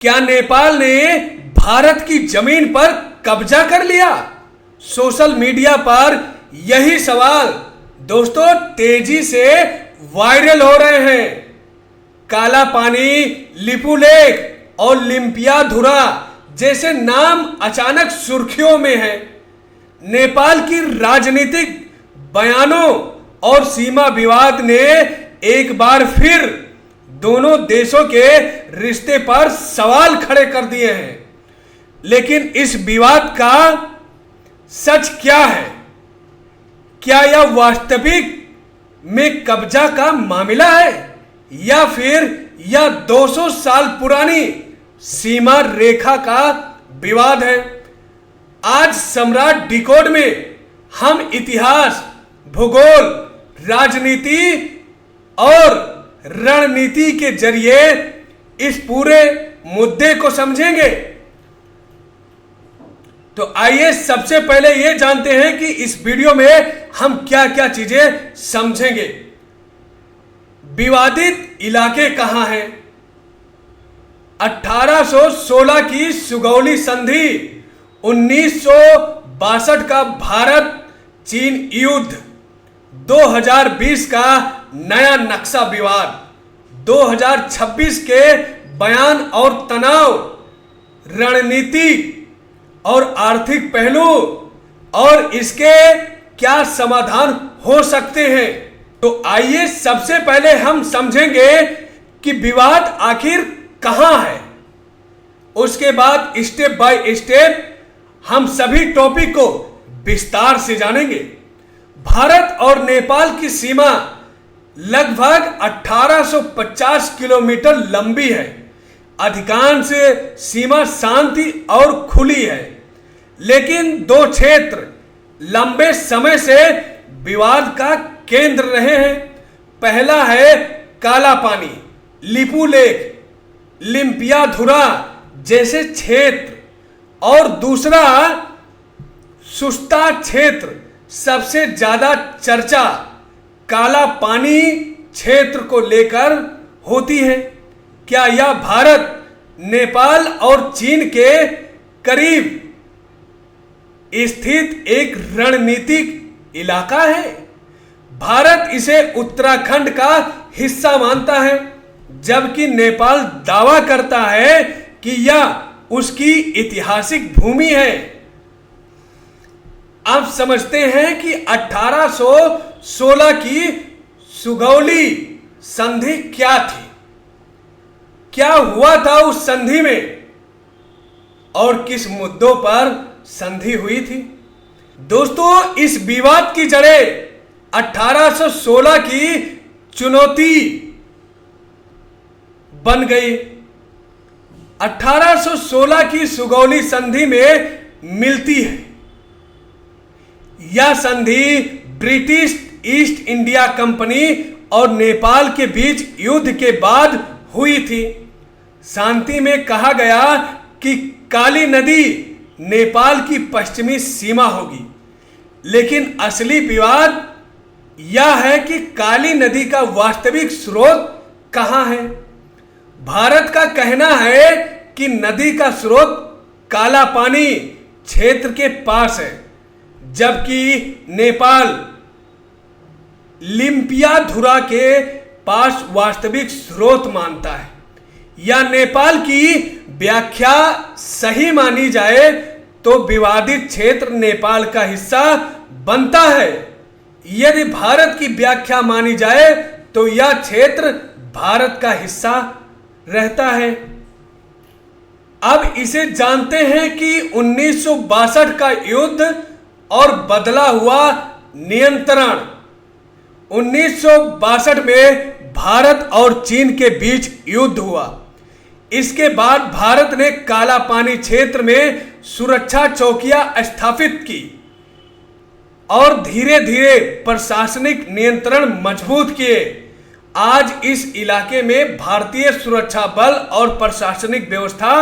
क्या नेपाल ने भारत की जमीन पर कब्जा कर लिया? सोशल मीडिया पर यही सवाल दोस्तों तेजी से वायरल हो रहे हैं। काला पानी, लिपुलेख और लिम्पियाधुरा जैसे नाम अचानक सुर्खियों में हैं। नेपाल की राजनीतिक बयानों और सीमा विवाद ने एक बार फिर दोनों देशों के रिश्ते पर सवाल खड़े कर दिए हैं। लेकिन इस विवाद का सच क्या है? क्या यह वास्तविक में कब्जा का मामला है या फिर यह 200 साल पुरानी सीमा रेखा का विवाद है? आज सम्राट डिकोड में हम इतिहास, भूगोल, राजनीति और रणनीति के जरिए इस पूरे मुद्दे को समझेंगे। तो आइए सबसे पहले यह जानते हैं कि इस वीडियो में हम क्या क्या चीजें समझेंगे। विवादित इलाके कहां हैं? 1816 की सुगौली संधि, 1962 का भारत चीन युद्ध, 2020 का नया नक्शा विवाद, 2026 के बयान और तनाव, रणनीति और आर्थिक पहलू और इसके क्या समाधान हो सकते हैं। तो आइए सबसे पहले हम समझेंगे कि विवाद आखिर कहां है। उसके बाद स्टेप बाय स्टेप हम सभी टॉपिक को विस्तार से जानेंगे। भारत और नेपाल की सीमा लगभग 1850 किलोमीटर लंबी है। अधिकांश सीमा शांति और खुली है, लेकिन दो क्षेत्र लंबे समय से विवाद का केंद्र रहे हैं। पहला है काला पानी, लिपुलेख, लिम्पियाधुरा जैसे क्षेत्र और दूसरा सुस्ता क्षेत्र। सबसे ज्यादा चर्चा काला पानी क्षेत्र को लेकर होती है। क्या यह भारत, नेपाल और चीन के करीब स्थित एक रणनीतिक इलाका है? भारत इसे उत्तराखंड का हिस्सा मानता है, जबकि नेपाल दावा करता है कि यह उसकी ऐतिहासिक भूमि है। अब समझते हैं कि 1816 की सुगौली संधि क्या थी, क्या हुआ था उस संधि में और किस मुद्दों पर संधि हुई थी। दोस्तों, इस विवाद की जड़ें 1816 की चुनौती बन गई। 1816 की सुगौली संधि में मिलती है। यह संधि ब्रिटिश ईस्ट इंडिया कंपनी और नेपाल के बीच युद्ध के बाद हुई थी। शांति में कहा गया कि काली नदी नेपाल की पश्चिमी सीमा होगी, लेकिन असली विवाद यह है कि काली नदी का वास्तविक स्रोत कहां है। भारत का कहना है कि नदी का स्रोत काला पानी क्षेत्र के पास है, जबकि नेपाल लिम्पियाधुरा के पास वास्तविक स्रोत मानता है। या नेपाल की व्याख्या सही मानी जाए तो विवादित क्षेत्र नेपाल का हिस्सा बनता है। यदि भारत की व्याख्या मानी जाए तो यह क्षेत्र भारत का हिस्सा रहता है। अब इसे जानते हैं कि 1962 का युद्ध और बदला हुआ नियंत्रण। 1962 में भारत और चीन के बीच युद्ध हुआ। इसके बाद भारत ने काला पानी क्षेत्र में सुरक्षा चौकियां स्थापित की और धीरे धीरे प्रशासनिक नियंत्रण मजबूत किए। आज इस इलाके में भारतीय सुरक्षा बल और प्रशासनिक व्यवस्था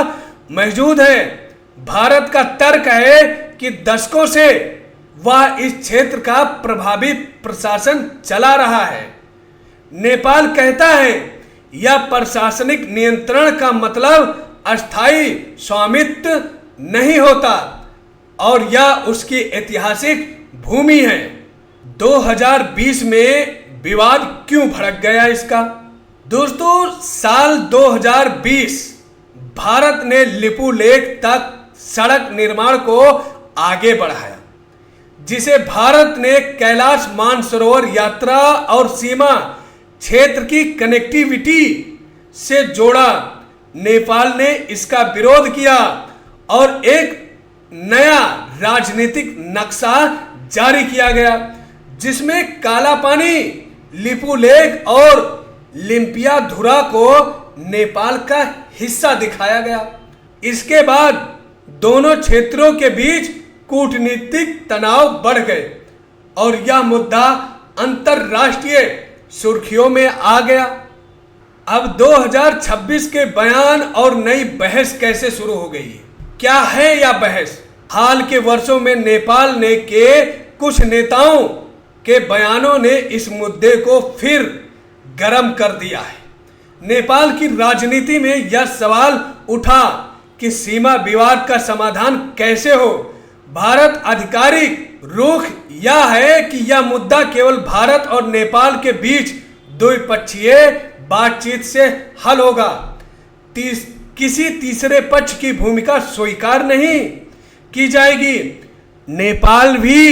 मौजूद है। भारत का तर्क है कि दशकों से वह इस क्षेत्र का प्रभावी प्रशासन चला रहा है। नेपाल कहता है यह प्रशासनिक नियंत्रण का मतलब अस्थायी स्वामित्व नहीं होता और यह उसकी ऐतिहासिक भूमि है। 2020 में विवाद क्यों भड़क गया इसका? दोस्तों, साल 2020 भारत ने लिपुलेख तक सड़क निर्माण को आगे बढ़ाया, जिसे भारत ने कैलाश मानसरोवर यात्रा और सीमा क्षेत्र की कनेक्टिविटी से जोड़ा। नेपाल ने इसका विरोध किया और एक नया राजनीतिक नक्शा जारी किया गया, जिसमें काला पानी, लिपुलेख और लिम्पियाधुरा को नेपाल का हिस्सा दिखाया गया। इसके बाद दोनों क्षेत्रों के बीच कूटनीतिक तनाव बढ़ गए और यह मुद्दा अंतरराष्ट्रीय सुर्खियों में आ गया। अब 2026 के बयान और नई बहस कैसे शुरू हो गई? क्या है यह बहस? हाल के वर्षों में नेपाल ने के कुछ नेताओं के बयानों ने इस मुद्दे को फिर गर्म कर दिया है। नेपाल की राजनीति में यह सवाल उठा कि सीमा विवाद का समाधान कैसे हो। भारत आधिकारिक रुख यह है कि यह मुद्दा केवल भारत और नेपाल के बीच द्विपक्षीय बातचीत से हल होगा। किसी तीसरे पक्ष की भूमिका स्वीकार नहीं की जाएगी। नेपाल भी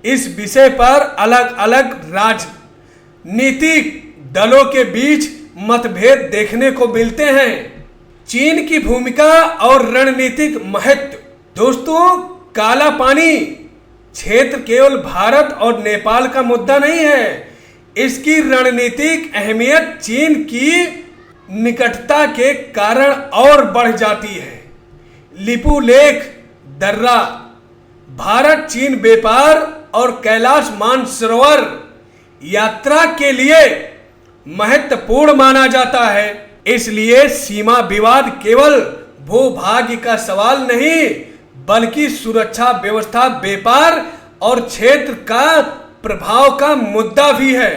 इस विषय पर अलग अलग राजनीतिक दलों के बीच मतभेद देखने को मिलते हैं। चीन की भूमिका और रणनीतिक महत्व। दोस्तों, काला पानी क्षेत्र केवल भारत और नेपाल का मुद्दा नहीं है। इसकी रणनीतिक अहमियत चीन की निकटता के कारण और बढ़ जाती है। लिपुलेख दर्रा भारत चीन व्यापार और कैलाश मानसरोवर यात्रा के लिए महत्वपूर्ण माना जाता है। इसलिए सीमा विवाद केवल भूभाग्य का सवाल नहीं, बल्कि सुरक्षा व्यवस्था, व्यापार और क्षेत्र का प्रभाव का मुद्दा भी है।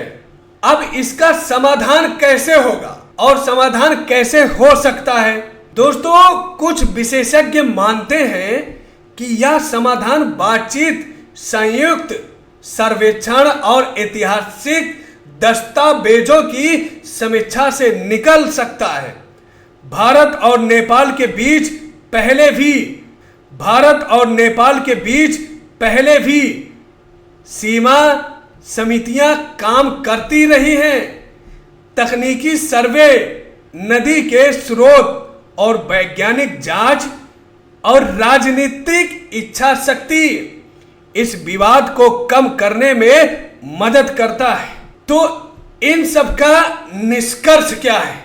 अब इसका समाधान कैसे होगा और समाधान कैसे हो सकता है? दोस्तों, कुछ विशेषज्ञ मानते हैं कि यह समाधान बातचीत, संयुक्त सर्वेक्षण और ऐतिहासिक दस्तावेजों की समीक्षा से निकल सकता है। भारत और नेपाल के बीच पहले भी सीमा समितियां काम करती रही हैं। तकनीकी सर्वे, नदी के स्रोत और वैज्ञानिक जांच और राजनीतिक इच्छा शक्ति इस विवाद को कम करने में मदद करता है। तो इन सब का निष्कर्ष क्या है?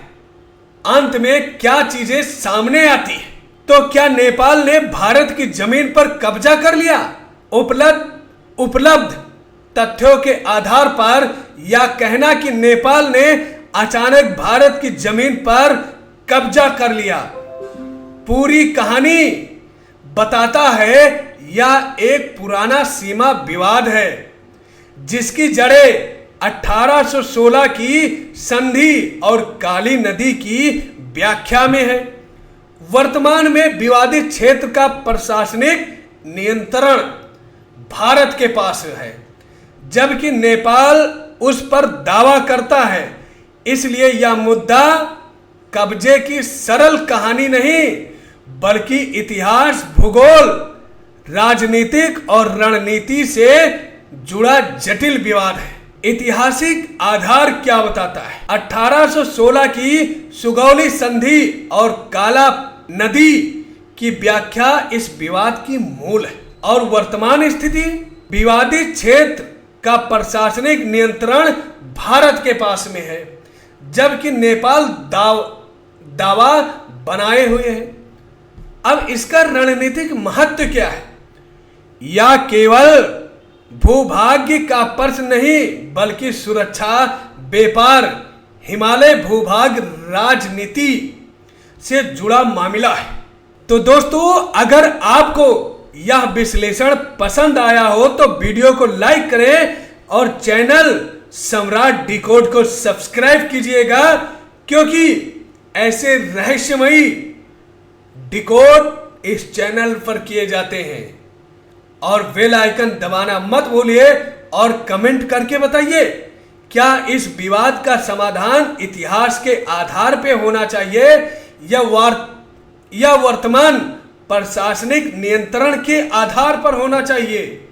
अंत में क्या चीजें सामने आती है? तो क्या नेपाल ने भारत की जमीन पर कब्जा कर लिया? उपलब्ध तथ्यों के आधार पर यह कहना कि नेपाल ने अचानक भारत की जमीन पर कब्जा कर लिया पूरी कहानी बताता है। यह एक पुराना सीमा विवाद है जिसकी जड़ें 1816 की संधि और काली नदी की व्याख्या में है। वर्तमान में विवादित क्षेत्र का प्रशासनिक नियंत्रण भारत के पास है, जबकि नेपाल उस पर दावा करता है। इसलिए यह मुद्दा कब्जे की सरल कहानी नहीं, बल्कि इतिहास, भूगोल, राजनीतिक और रणनीति से जुड़ा जटिल विवाद है। ऐतिहासिक आधार क्या बताता है? 1816 की सुगौली संधि और काला नदी की व्याख्या इस विवाद की मूल है। और वर्तमान स्थिति, विवादित क्षेत्र का प्रशासनिक नियंत्रण भारत के पास में है, जबकि नेपाल दावा बनाए हुए है। अब इसका रणनीतिक महत्व क्या है? यह केवल भूभाग्य का प्रश्न नहीं, बल्कि सुरक्षा, व्यापार, हिमालय भूभाग राजनीति से जुड़ा मामला है। तो दोस्तों, अगर आपको यह विश्लेषण पसंद आया हो तो वीडियो को लाइक करें और चैनल सम्राट डिकोड को सब्सक्राइब कीजिएगा, क्योंकि ऐसे रहस्यमयी डिकोड इस चैनल पर किए जाते हैं। और बेल आइकन दबाना मत भूलिए और कमेंट करके बताइए, क्या इस विवाद का समाधान इतिहास के आधार पर होना चाहिए या वर्तमान प्रशासनिक नियंत्रण के आधार पर होना चाहिए।